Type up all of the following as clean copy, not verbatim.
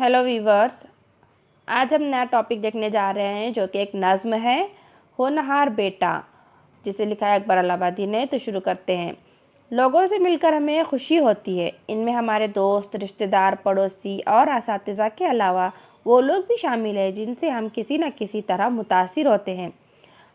Hello viewers. आज हम नया टॉपिक देखने जा रहे हैं जो कि एक नज़्म है, होनहार बेटा, जिसे लिखा है अकबर इलाहाबादी ने। तो शुरू करते हैं। लोगों से मिलकर हमें खुशी होती है। इनमें हमारे दोस्त, रिश्तेदार, पड़ोसी और असातिज़ा के अलावा वो लोग भी शामिल हैं जिनसे हम किसी न किसी तरह मुतासिर होते हैं।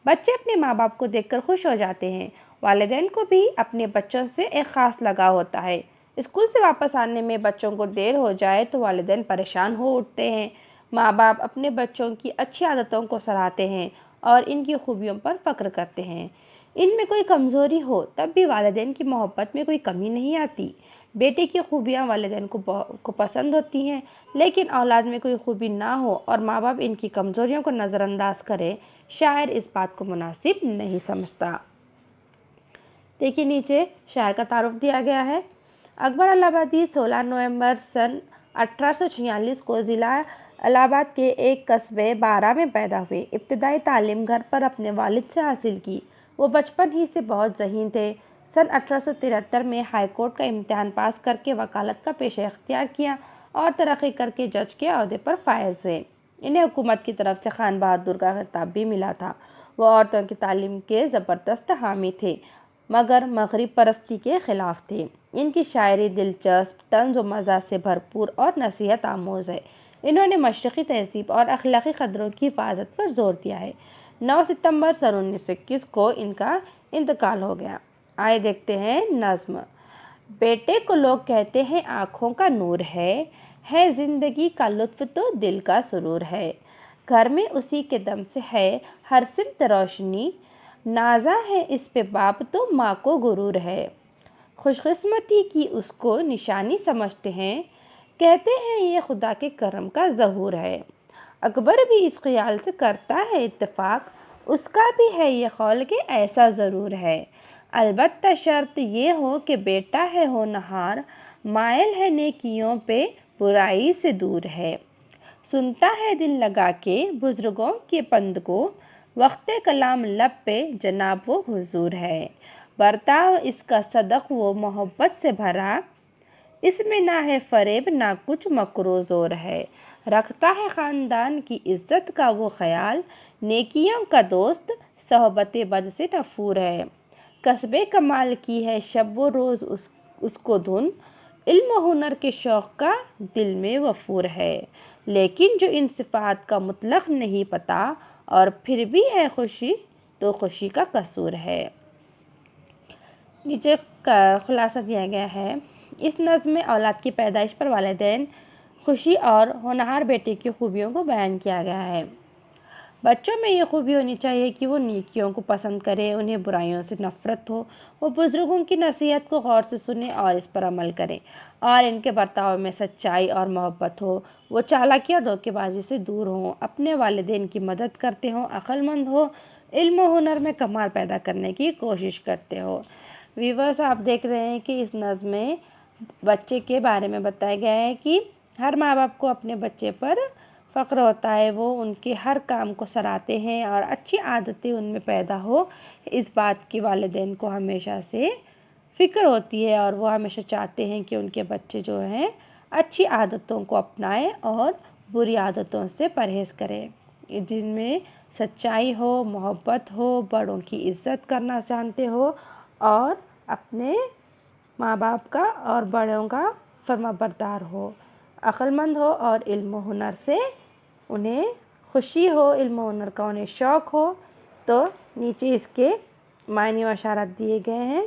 बच्चे अपने माँ बाप को देखकर खुश हो जाते हैं। वालिदैन को भी अपने बच्चों से एक ख़ास लगाव होता है। स्कूल से वापस आने में बच्चों को देर हो जाए तो वालिदैन परेशान हो उठते हैं। माँ बाप अपने बच्चों की अच्छी आदतों को सराहते हैं और इनकी खूबियों पर फ़ख्र करते हैं। इनमें कोई कमज़ोरी हो तब भी वालिदैन की मोहब्बत में कोई कमी नहीं आती। बेटे की खूबियाँ वालिदैन को पसंद होती हैं, लेकिन औलाद में कोई खूबी ना हो और माँ बाप इनकी कमज़ोरियों को नज़रअंदाज करें, शायर इस बात को मुनासिब नहीं समझता। देखिए, नीचे शायर का तारुफ दिया गया है। अकबर इलाहाबादी 16 नवंबर सन 1846 को ज़िला इलाहाबाद के एक कस्बे बारा में पैदा हुए। इब्तदाई तालीम घर पर अपने वालिद से हासिल की। वो बचपन ही से बहुत ज़हीन थे। सन 1873 में हाई कोर्ट का इम्तिहान पास करके वकालत का पेशा इख्तियार किया और तरक्की करके जज के अहदे पर फायज हुए। इन्हें हुकूमत की तरफ से खान बहादुर का खिताब भी मिला था। वो औरतों की तालीम के ज़बरदस्त हामी थे, मगर मगरिब परस्ती के ख़िलाफ़ थे। इनकी शायरी दिलचस्प, तंज़ व मज़ा से भरपूर और नसीहत आमोज़ है। इन्होंने मशरक़ी तहज़ीब और अखलाक़ी क़दरों की हिफाजत पर ज़ोर दिया है। 9 सितंबर सन 1921 को इनका इंतकाल हो गया। आइए देखते हैं नज़्म। बेटे को लोग कहते हैं आँखों का नूर है ज़िंदगी का लुत्फ़ तो दिल का सुरूर है। घर में उसी के दम से है हर सिमत रोशनी, नाज़ा है इस पे बाप तो माँ को गुरूर है। खुशकिस्मती की उसको निशानी समझते हैं, कहते हैं ये खुदा के करम का ज़हूर है। अकबर भी इस ख्याल से करता है इत्तेफाक, उसका भी है ये ख़ौल कि ऐसा ज़रूर है। अलबत्ता शर्त ये हो कि बेटा है होनहार, मायल है नेकियों पे बुराई से दूर है। सुनता है दिल लगा के बुज़ुर्गों के पंद को, वक्ते कलाम लब पे जनाब वो हुजूर है। बर्ताव इसका सदक वो मोहब्बत से भरा, इसमें ना है फरेब ना कुछ मकरो ज़ोर है। रखता है ख़ानदान की इज़्ज़त का वो ख़याल, नेकियों का दोस्त सोहबत बद से नफूर है। कस्बे कमाल की है शब व रोज़ उसको धुन, इल्म हुनर के शौक़ का दिल में वफूर है। लेकिन जो इन सिफ़ात का मुतलक नहीं पता और फिर भी है खुशी, तो खुशी का कसूर है। नीचे का खुलासा दिया गया है। इस नज़्म में औलाद की पैदाइश पर वालिदैन खुशी और होनहार बेटे की खूबियों को बयान किया गया है। बच्चों में ये खूबी होनी चाहिए कि वो नेकियों को पसंद करें, उन्हें बुराइयों से नफ़रत हो, वो बुज़ुर्गों की नसीहत को गौर से सुने और इस पर अमल करें, और इनके बर्ताव में सच्चाई और मोहब्बत हो। वो चालाकी और धोखेबाजी से दूर हों, अपने वालिदैन की मदद करते हों, अक्लमंद हो, इल्म हुनर में कमाल पैदा करने की कोशिश करते हो। व्यूअर्स, आप देख रहे हैं कि इस नज़्म में बच्चे के बारे में बताया गया है कि हर माँ बाप को अपने बच्चे पर फ़ख्र होता है। वो उनके हर काम को सराहते हैं और अच्छी आदतें उनमें पैदा हो, इस बात की वालिदैन को हमेशा से फ़िक्र होती है और वो हमेशा चाहते हैं कि उनके बच्चे जो हैं अच्छी आदतों को अपनाएं और बुरी आदतों से परहेज़ करें, जिनमें सच्चाई हो, मोहब्बत हो, बड़ों की इज़्ज़त करना जानते हो और अपने माँ बाप का और बड़ों का फर्माबरदार हो, अक्लमंद हो और इल्म हुनर से उन्हें खुशी हो, इल्म हुनर का उन्हें शौक़ हो। तो नीचे इसके मायने व इशारात दिए गए हैं।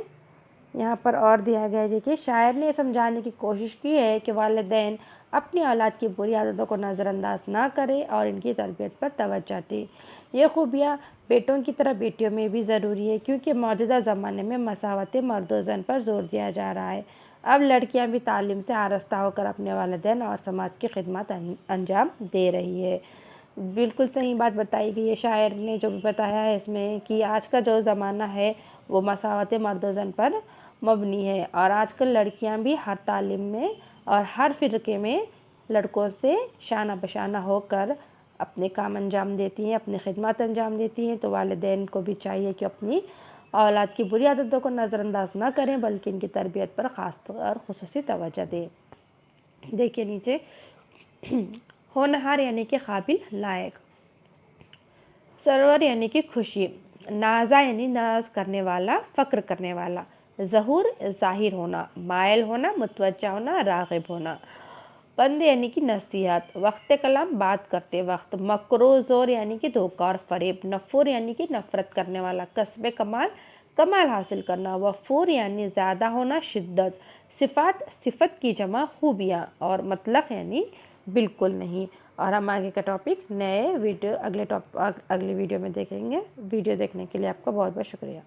यहाँ पर और दिया गया है, देखिए, शायर ने समझाने की कोशिश की है कि वालिदैन अपनी औलाद की बुरी आदतों को नज़रअंदाज ना करें और इनकी तरबियत पर तवज्जो दें। ये खूबियाँ बेटों की तरह बेटियों में भी ज़रूरी है, क्योंकि मौजूदा ज़माने में मसावत मर्द व ज़न पर ज़ोर दिया जा रहा है। अब लड़कियां भी तालीम से आरास्ता होकर अपने वालिदैन और समाज की खिदमत अंजाम दे रही है। बिल्कुल सही बात बताई गई है शायर ने जो भी बताया है इसमें, कि आज का जो ज़माना है वो मसावत मर्द व ज़न पर मबनी है, और आजकल लड़कियां भी हर तालीम में और हर फ़िरके में लड़कों से शाना बशाना होकर अपने काम अंजाम देती हैं, अपनी खिदमत अंजाम देती हैं। तो वालिदैन को भी चाहिए कि अपनी औलाद की बुरी आदतों को नज़रअंदाज ना करें, बल्कि इनकी तरबियत पर ख़ास और ख़ुसूसी तवज्जो दें। देखिए नीचे होनहार यानी कि काबिल, लायक। सरोवर यानी कि खुशी। नाज़ा यानी नाज करने वाला, फ़क्र करने वाला। ज़हूर ज़ाहिर होना, मायल होना, मुतवज्जा होना, राग़िब होना। बंद यानी कि नसीहत, वक्त कलाम बात करते वक्त। मकरो ज़ोर यानी कि धोखा और फ़रेब। नफ़ूर यानी कि नफ़रत करने वाला। कसब कमाल, कमाल हासिल करना। वफ़ूर यानी ज़्यादा होना, शिद्दत। सिफ़ात सिफ़त की जमा खूबियाँ। और मतलब यानी बिल्कुल नहीं। और हम आगे का टॉपिक नए वीडियो अगले वीडियो में देखेंगे। वीडियो देखने के लिए आपका बहुत बहुत शुक्रिया।